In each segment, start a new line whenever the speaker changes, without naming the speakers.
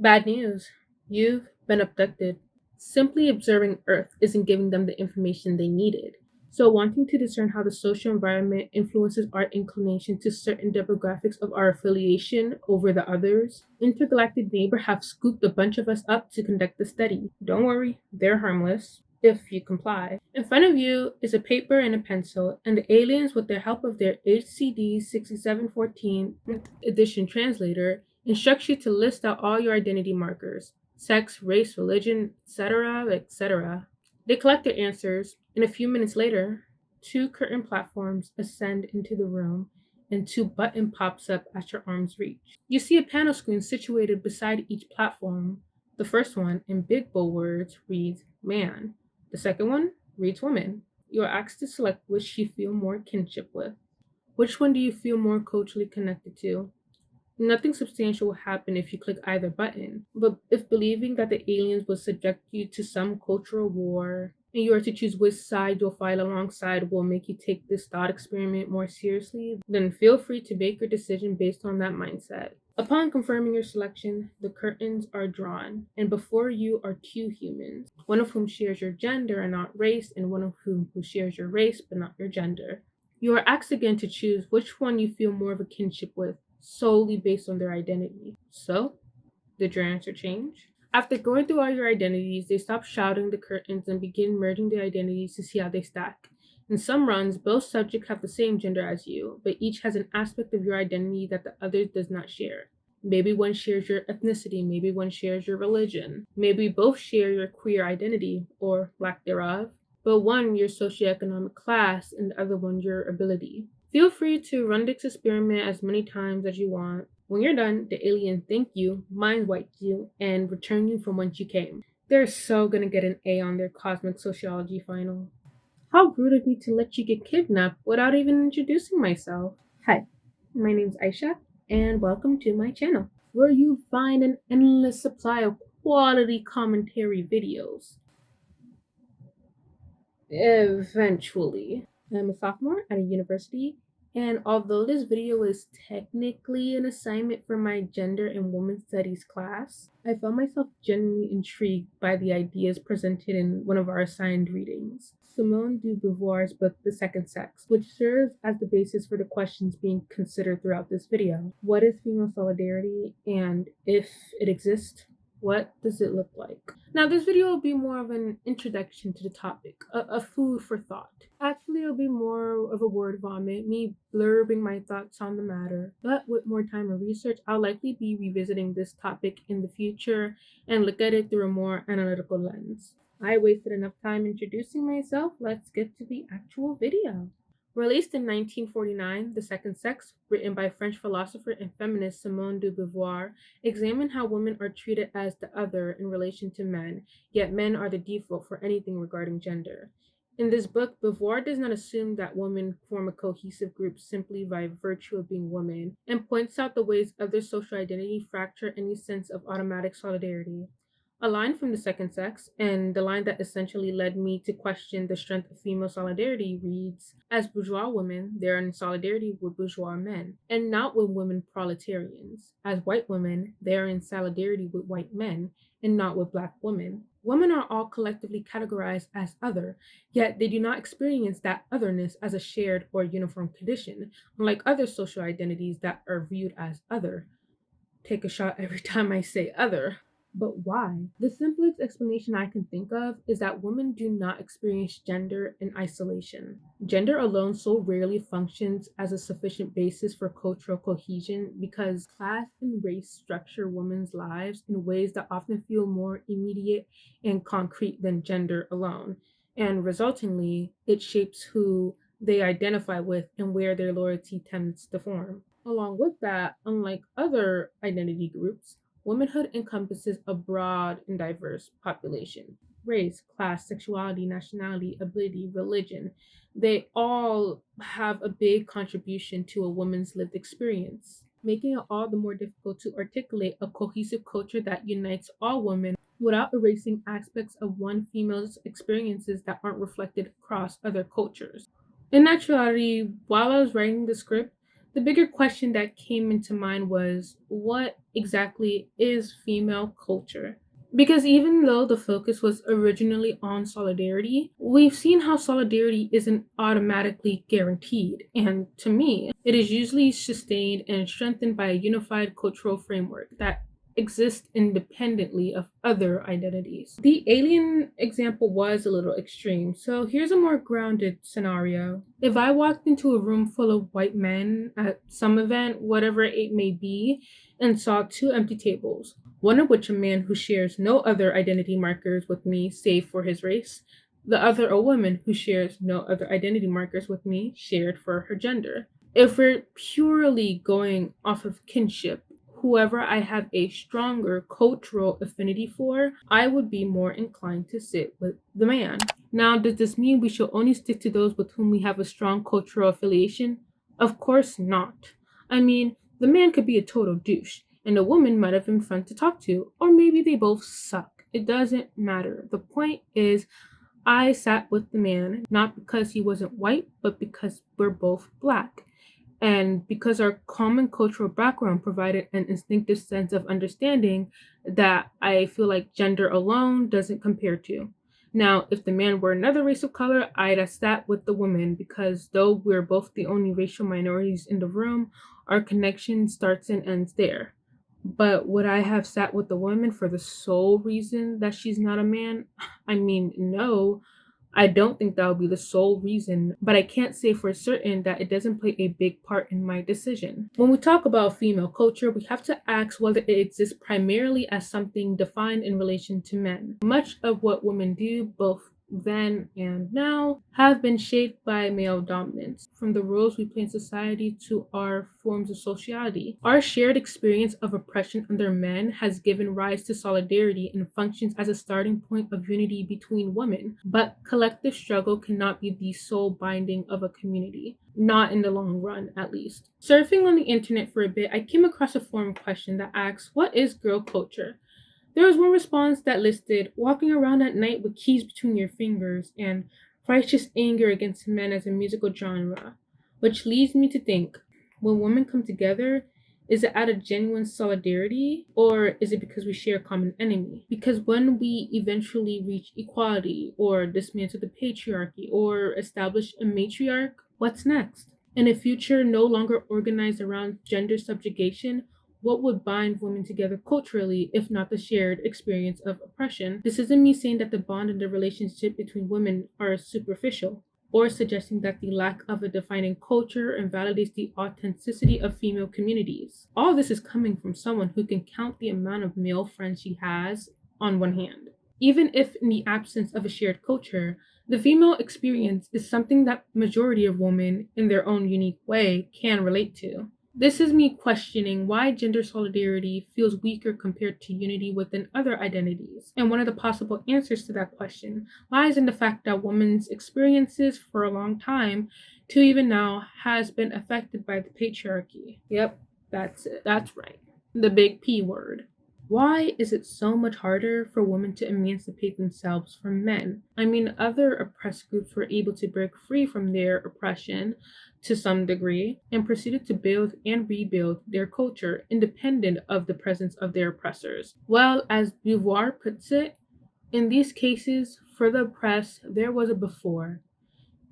Bad news. You've been abducted. Simply observing Earth isn't giving them the information they needed. So, wanting to discern how the social environment influences our inclination to certain demographics of our affiliation over the others, Intergalactic Neighbor have scooped a bunch of us up to conduct the study. Don't worry, they're harmless. If you comply. In front of you is a paper and a pencil, and the aliens, with the help of their HCD 6714 edition translator, instructs you to list out all your identity markers sex, race, religion, etc., etc. They collect their answers, and a few minutes later, two curtain platforms ascend into the room and two button pops up at your arm's reach. You see a panel screen situated beside each platform. The first one, in big bold words, reads man. The second one reads woman. You are asked to select which you feel more kinship with. Which one do you feel more culturally connected to? Nothing substantial will happen if you click either button, but if believing that the aliens will subject you to some cultural war and you are to choose which side you'll fight alongside will make you take this thought experiment more seriously, then feel free to make your decision based on that mindset. Upon confirming your selection, the curtains are drawn, and before you are two humans, one of whom shares your gender and not race, and one of whom who shares your race but not your gender. You are asked again to choose which one you feel more of a kinship with, solely based on their identity. So, did your answer change? After going through all your identities, they stop shouting the curtains and begin merging the identities to see how they stack. In some runs, both subjects have the same gender as you, but each has an aspect of your identity that the other does not share. Maybe one shares your ethnicity, maybe one shares your religion, maybe both share your queer identity, or lack thereof, but one your socioeconomic class and the other one your ability. Feel free to run this experiment as many times as you want. When you're done, the alien thank you, mind wipe you, and return you from whence you came. They're so gonna get an A on their cosmic sociology final. How rude of me to let you get kidnapped without even introducing myself. Hi, my name's Aisha, and welcome to my channel, where you find an endless supply of quality commentary videos. Eventually. I'm a sophomore at a university, and although this video is technically an assignment for my gender and women's studies class, I found myself genuinely intrigued by the ideas presented in one of our assigned readings, Simone de Beauvoir's book, The Second Sex, which serves as the basis for the questions being considered throughout this video. What is female solidarity, and if it exists, what does it look like? Now, this video will be more of an introduction to the topic, a food for thought. Actually, it'll be more of a word vomit, me blurbing my thoughts on the matter. But with more time and research, I'll likely be revisiting this topic in the future and look at it through a more analytical lens. I wasted enough time introducing myself. Let's get to the actual video. Released in 1949, The Second Sex, written by French philosopher and feminist Simone de Beauvoir, examined how women are treated as the other in relation to men, yet men are the default for anything regarding gender. In this book, Beauvoir does not assume that women form a cohesive group simply by virtue of being women, and points out the ways other social identity fracture any sense of automatic solidarity. A line from The Second Sex, and the line that essentially led me to question the strength of female solidarity, reads: as bourgeois women, they are in solidarity with bourgeois men, and not with women proletarians. As white women, they are in solidarity with white men, and not with black women. Women are all collectively categorized as other, yet they do not experience that otherness as a shared or uniform condition, unlike other social identities that are viewed as other. Take a shot every time I say other. But why? The simplest explanation I can think of is that women do not experience gender in isolation. Gender alone so rarely functions as a sufficient basis for cultural cohesion because class and race structure women's lives in ways that often feel more immediate and concrete than gender alone. And resultingly, it shapes who they identify with and where their loyalty tends to form. Along with that, unlike other identity groups, womanhood encompasses a broad and diverse population. Race, class, sexuality, nationality, ability, religion, they all have a big contribution to a woman's lived experience, making it all the more difficult to articulate a cohesive culture that unites all women without erasing aspects of one female's experiences that aren't reflected across other cultures. In actuality, while I was writing the script, The bigger question that came into mind was, what exactly is female culture? Because even though the focus was originally on solidarity, we've seen how solidarity isn't automatically guaranteed. And to me, it is usually sustained and strengthened by a unified cultural framework that exists independently of other identities. The alien example was a little extreme, so here's a more grounded scenario. If I walked into a room full of white men at some event, whatever it may be, and saw two empty tables, one of which a man who shares no other identity markers with me save for his race, the other a woman who shares no other identity markers with me shared for her gender. If we're purely going off of kinship, whoever I have a stronger cultural affinity for, I would be more inclined to sit with the man. Now, does this mean we should only stick to those with whom we have a strong cultural affiliation? Of course not. I mean, the man could be a total douche, and the woman might have been fun to talk to, or maybe they both suck. It doesn't matter. The point is, I sat with the man not because he wasn't white, but because we're both black. And because our common cultural background provided an instinctive sense of understanding that I feel like gender alone doesn't compare to. Now, if the man were another race of color, I'd have sat with the woman because though we're both the only racial minorities in the room, our connection starts and ends there. But would I have sat with the woman for the sole reason that she's not a man? I mean, no, I don't think that would be the sole reason, but I can't say for certain that it doesn't play a big part in my decision. When we talk about female culture, we have to ask whether it exists primarily as something defined in relation to men. Much of what women do, both then and now, have been shaped by male dominance, from the roles we play in society to our forms of sociality. Our shared experience of oppression under men has given rise to solidarity and functions as a starting point of unity between women, but collective struggle cannot be the sole binding of a community. Not in the long run, at least. Surfing on the internet for a bit, I came across a forum question that asks, what is girl culture? There was one response that listed walking around at night with keys between your fingers and righteous anger against men as a musical genre, which leads me to think, when women come together, is it out of genuine solidarity or is it because we share a common enemy? Because when we eventually reach equality or dismantle the patriarchy or establish a matriarch, what's next? In a future no longer organized around gender subjugation, what would bind women together culturally if not the shared experience of oppression? This isn't me saying that the bond and the relationship between women are superficial, or suggesting that the lack of a defining culture invalidates the authenticity of female communities. All this is coming from someone who can count the amount of male friends she has on one hand. Even if in the absence of a shared culture, the female experience is something that majority of women, in their own unique way, can relate to. This is me questioning why gender solidarity feels weaker compared to unity within other identities. And one of the possible answers to that question lies in the fact that women's experiences for a long time, to even now, has been affected by the patriarchy. Yep, that's it. That's right. The big P word. Why is it so much harder for women to emancipate themselves from men? I mean, other oppressed groups were able to break free from their oppression to some degree and proceeded to build and rebuild their culture independent of the presence of their oppressors. Well, as Beauvoir puts it, in these cases, for the oppressed, there was a before.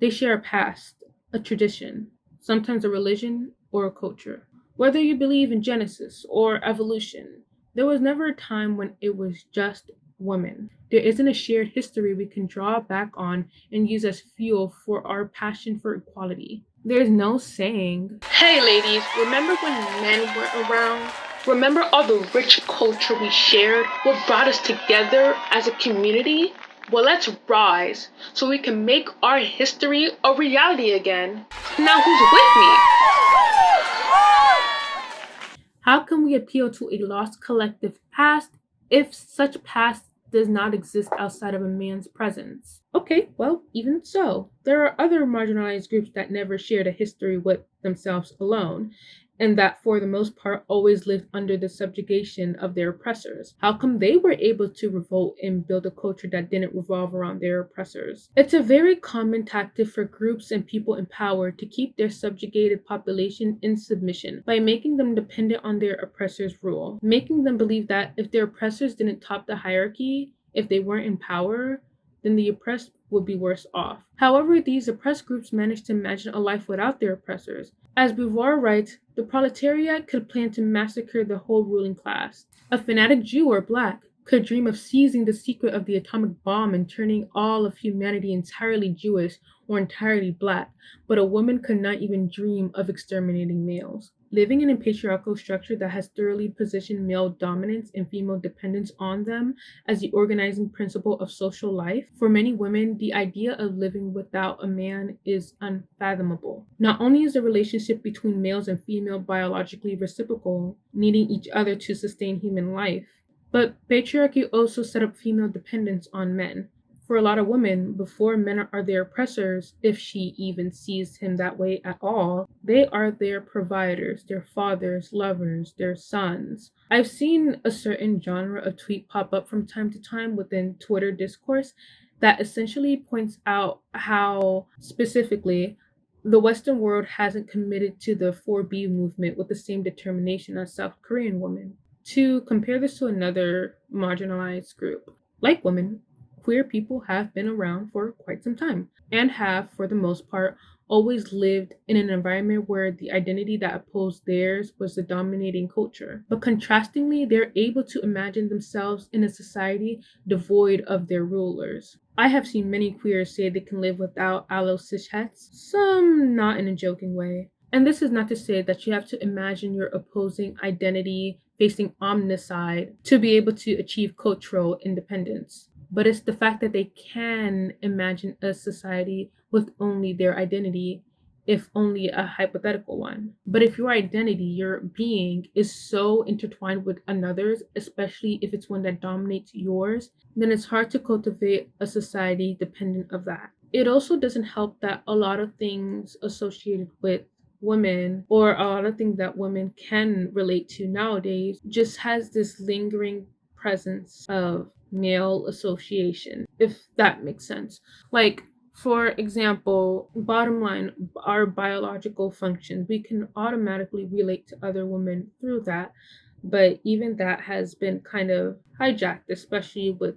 They share a past, a tradition, sometimes a religion or a culture. Whether you believe in Genesis or evolution, there was never a time when it was just women. There isn't a shared history we can draw back on and use as fuel for our passion for equality. There's no saying, hey ladies, remember when men were around? Remember all the rich culture we shared? What brought us together as a community? Well, let's rise so we can make our history a reality again. Now, who's with me? How can we appeal to a lost collective past if such past does not exist outside of a man's presence? Okay, well, even so, there are other marginalized groups that never shared a history with themselves alone. and that for the most part always lived under the subjugation of their oppressors? How come they were able to revolt and build a culture that didn't revolve around their oppressors? It's a very common tactic for groups and people in power to keep their subjugated population in submission by making them dependent on their oppressors' rule, making them believe that if their oppressors didn't top the hierarchy, if they weren't in power, then the oppressed would be worse off. However, these oppressed groups managed to imagine a life without their oppressors. As Beauvoir writes, the proletariat could plan to massacre the whole ruling class. A fanatic Jew or black could dream of seizing the secret of the atomic bomb and turning all of humanity entirely Jewish or entirely black, but a woman could not even dream of exterminating males. Living in a patriarchal structure that has thoroughly positioned male dominance and female dependence on them as the organizing principle of social life, for many women, the idea of living without a man is unfathomable. Not only is the relationship between males and female biologically reciprocal, needing each other to sustain human life, but patriarchy also set up female dependence on men. For a lot of women, before men are their oppressors, if she even sees him that way at all, they are their providers, their fathers, lovers, their sons. I've seen a certain genre of tweet pop up from time to time within Twitter discourse that essentially points out how, specifically, the Western world hasn't committed to the 4B movement with the same determination as South Korean women. To compare this to another marginalized group, like women, queer people have been around for quite some time and have, for the most part, always lived in an environment where the identity that opposed theirs was the dominating culture. But contrastingly, they're able to imagine themselves in a society devoid of their rulers. I have seen many queers say they can live without allo cishettes, some not in a joking way. And this is not to say that you have to imagine your opposing identity facing omnicide to be able to achieve cultural independence. But it's the fact that they can imagine a society with only their identity, if only a hypothetical one. But if your identity, your being, is so intertwined with another's, especially if it's one that dominates yours, then it's hard to cultivate a society dependent of that. It also doesn't help that a lot of things associated with women, or a lot of things that women can relate to nowadays, just has this lingering presence of male association, if that makes sense. Like, for example, bottom line, our biological functions, we can automatically relate to other women through that. But even that has been kind of hijacked, especially with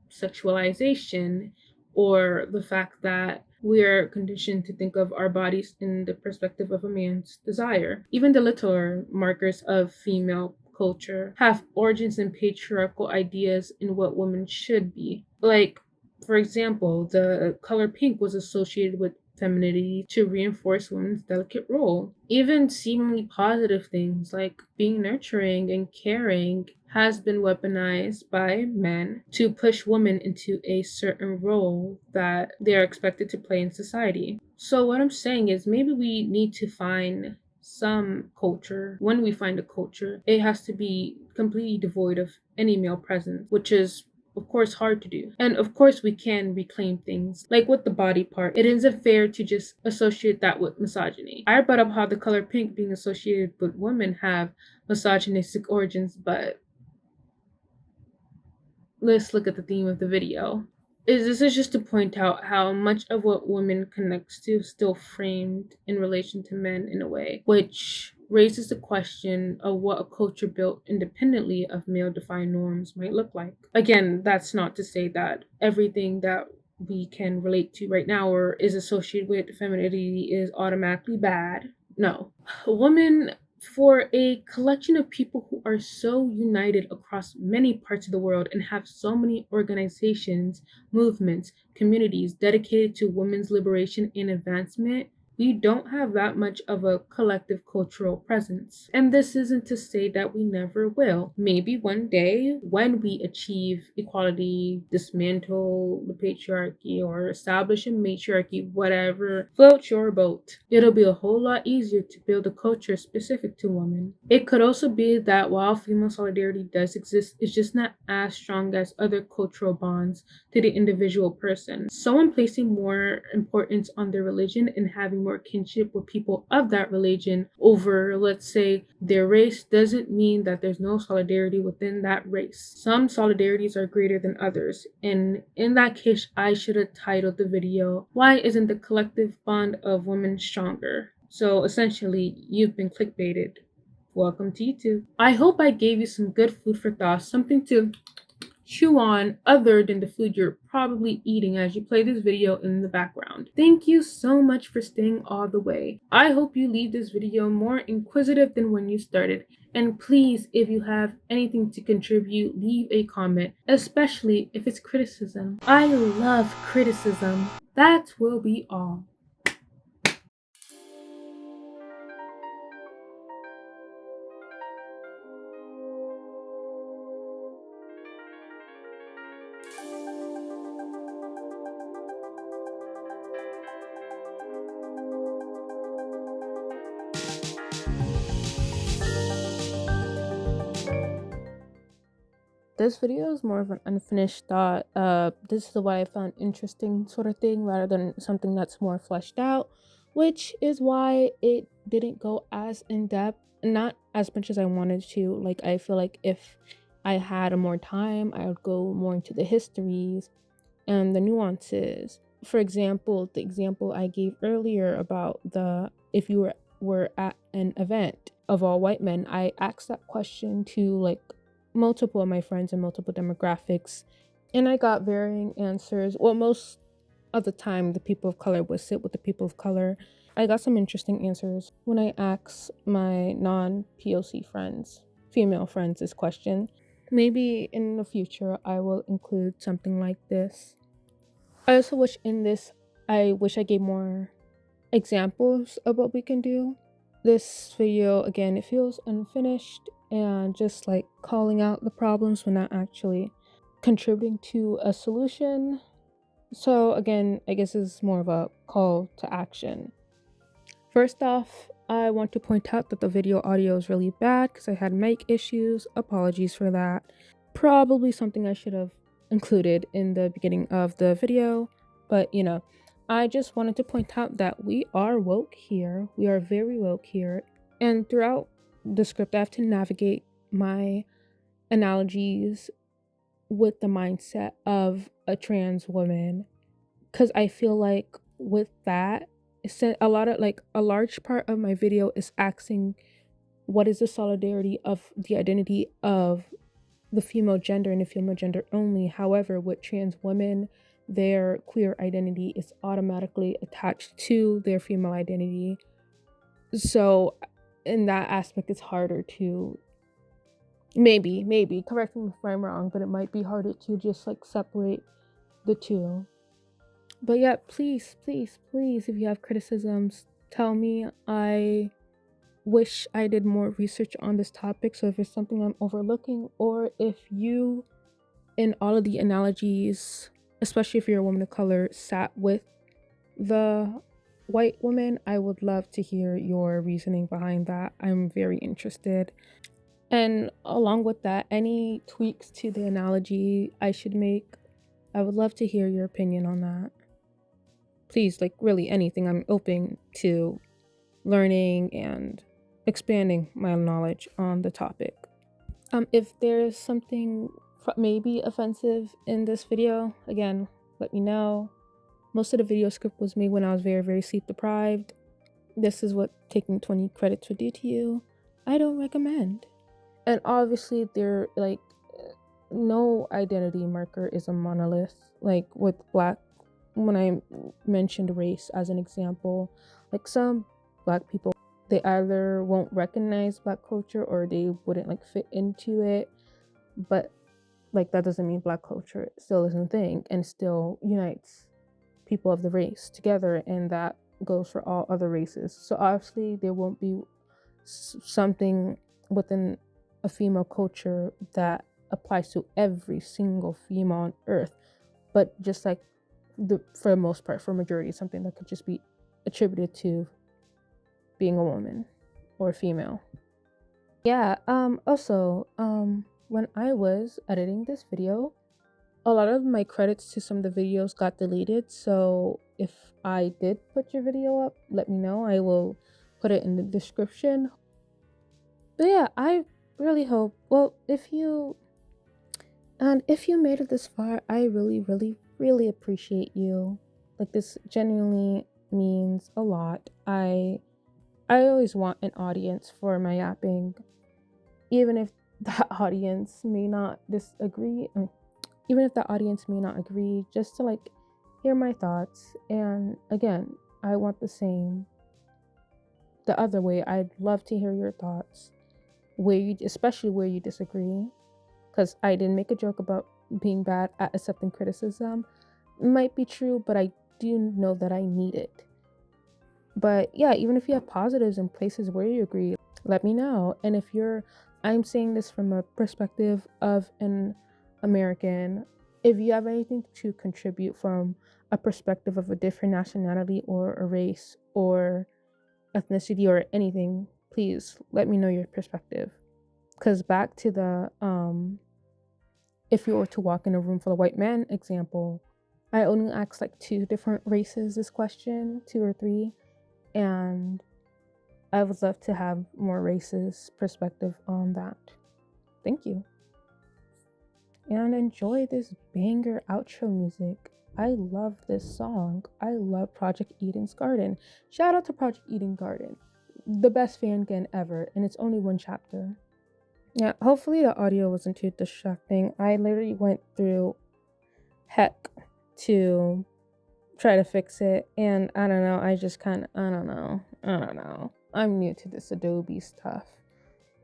sexualization, or the fact that we are conditioned to think of our bodies in the perspective of a man's desire. Even the littler markers of female culture have origins in patriarchal ideas in what women should be. Like, for example, the color pink was associated with femininity to reinforce women's delicate role. Even seemingly positive things like being nurturing and caring has been weaponized by men to push women into a certain role that they are expected to play in society. So, what I'm saying is maybe we need to find some culture. When we find a culture, it has to be completely devoid of any male presence, which is of course hard to do. And of course we can reclaim things. Like with the body part, it isn't fair to just associate that with misogyny. I brought up how the color pink being associated with women have misogynistic origins, but let's look at the theme of the video. This is just to point out how much of what women connects to is still framed in relation to men in a way, which raises the question of what a culture built independently of male defined norms might look like. Again, that's not to say that everything that we can relate to right now or is associated with femininity is automatically bad. No. A woman, for a collection of people who are so united across many parts of the world and have so many organizations, movements, communities dedicated to women's liberation and advancement, we don't have that much of a collective cultural presence. And this isn't to say that we never will. Maybe one day, when we achieve equality, dismantle the patriarchy, or establish a matriarchy, whatever floats your boat, it'll be a whole lot easier to build a culture specific to women. It could also be that while female solidarity does exist, it's just not as strong as other cultural bonds to the individual person. Someone placing more importance on their religion and having more or kinship with people of that religion over, let's say, their race doesn't mean that there's no solidarity within that race. Some solidarities are greater than others, and in that case, I should have titled the video, "Why isn't the collective bond of women stronger?" So essentially, you've been clickbaited. Welcome to YouTube. I hope I gave you some good food for thought, something to chew on other than the food you're probably eating as you play this video in the background. Thank you so much for staying all the way. I hope you leave this video more inquisitive than when you started. And please, if you have anything to contribute, leave a comment, especially if it's criticism. I love criticism. That will be all. This video is more of an unfinished thought. This is what I found interesting sort of thing rather than something that's more fleshed out, which is why it didn't go as in depth, not as much as I wanted to. Like, I feel like if I had more time, I would go more into the histories and the nuances. For example, the example I gave earlier about the if you were at an event of all white men, I asked that question to like multiple of my friends and multiple demographics, and I got varying answers. Well, most of the time, the people of color would sit with the people of color. I got some interesting answers when I asked my non-POC friends, female friends, this question. Maybe in the future, I will include something like this. I also wish I gave more examples of what we can do. This video, again, it feels unfinished and just like calling out the problems when not actually contributing to a solution. So again, I guess it's more of a call to action. First off, I want to point out that the video audio is really bad because I had mic issues. Apologies for that. Probably something I should have included in the beginning of the video, but you know, I just wanted to point out that we are woke here. We are very woke here. And throughout the script, I have to navigate my analogies with the mindset of a trans woman. Because I feel like with that, a large part of my video is asking what is the solidarity of the identity of the female gender and the female gender only. However, with trans women, their queer identity is automatically attached to their female identity. So in that aspect, it's harder to maybe correct me if I'm wrong, but it might be harder to just like separate the two. But yeah, please, if you have criticisms, tell me. I wish I did more research on this topic, so if it's something I'm overlooking, or if you, in all of the analogies, especially if you're a woman of color, sat with the white woman, I would love to hear your reasoning behind that. I'm very interested. And along with that, any tweaks to the analogy I should make, I would love to hear your opinion on that. Please, like really anything. I'm open to learning and expanding my knowledge on the topic. If there's something maybe offensive in this video, again, let me know. Most of the video script was made when I was very, very sleep deprived. This is what taking 20 credits would do to you. I don't recommend. And obviously there, like, no identity marker is a monolith. Like with Black, when I mentioned race as an example, like some Black people, they either won't recognize Black culture or they wouldn't like fit into it. But like that doesn't mean Black culture still isn't a thing and still unites people of the race together, and that goes for all other races. So obviously there won't be something within a female culture that applies to every single female on earth, but just like for the most part, for majority, something that could just be attributed to being a woman or a female. Yeah, also, when I was editing this video, a lot of my credits to some of the videos got deleted, so if I did put your video up, let me know. I will put it in the description. But yeah, I really hope, well, if you made it this far, I really, really, really appreciate you. Like, this genuinely means a lot. I always want an audience for my yapping, even if that audience may not disagree. Even if the audience may not agree, just to like hear my thoughts. And again, I want the same the other way. I'd love to hear your thoughts, especially where you disagree, because I didn't make a joke about being bad at accepting criticism. Might be true, but I do know that I need it. But yeah, even if you have positives in places where you agree, let me know. And I'm saying this from a perspective of an American. If you have anything to contribute from a perspective of a different nationality or a race or ethnicity or anything, please let me know your perspective. Because back to the if you were to walk in a room full of white men example, I only asked like two different races this question, two or three, and I would love to have more races perspective on that. Thank you. And enjoy this banger outro music. I love this song. I love Project Eden's Garden. Shout out to Project Eden Garden. The best fan game ever, and it's only one chapter. Yeah, hopefully the audio wasn't too distracting. I literally went through heck to try to fix it, and I don't know, I don't know. I'm new to this Adobe stuff,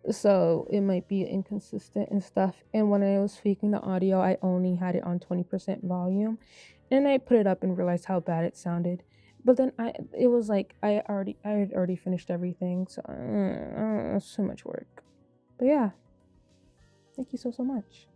so it might be inconsistent and stuff. And when I was tweaking the audio, I only had it on 20% volume, and I put it up and realized how bad it sounded. But then it was like I had already finished everything, so it's too much work. But yeah, thank you so much.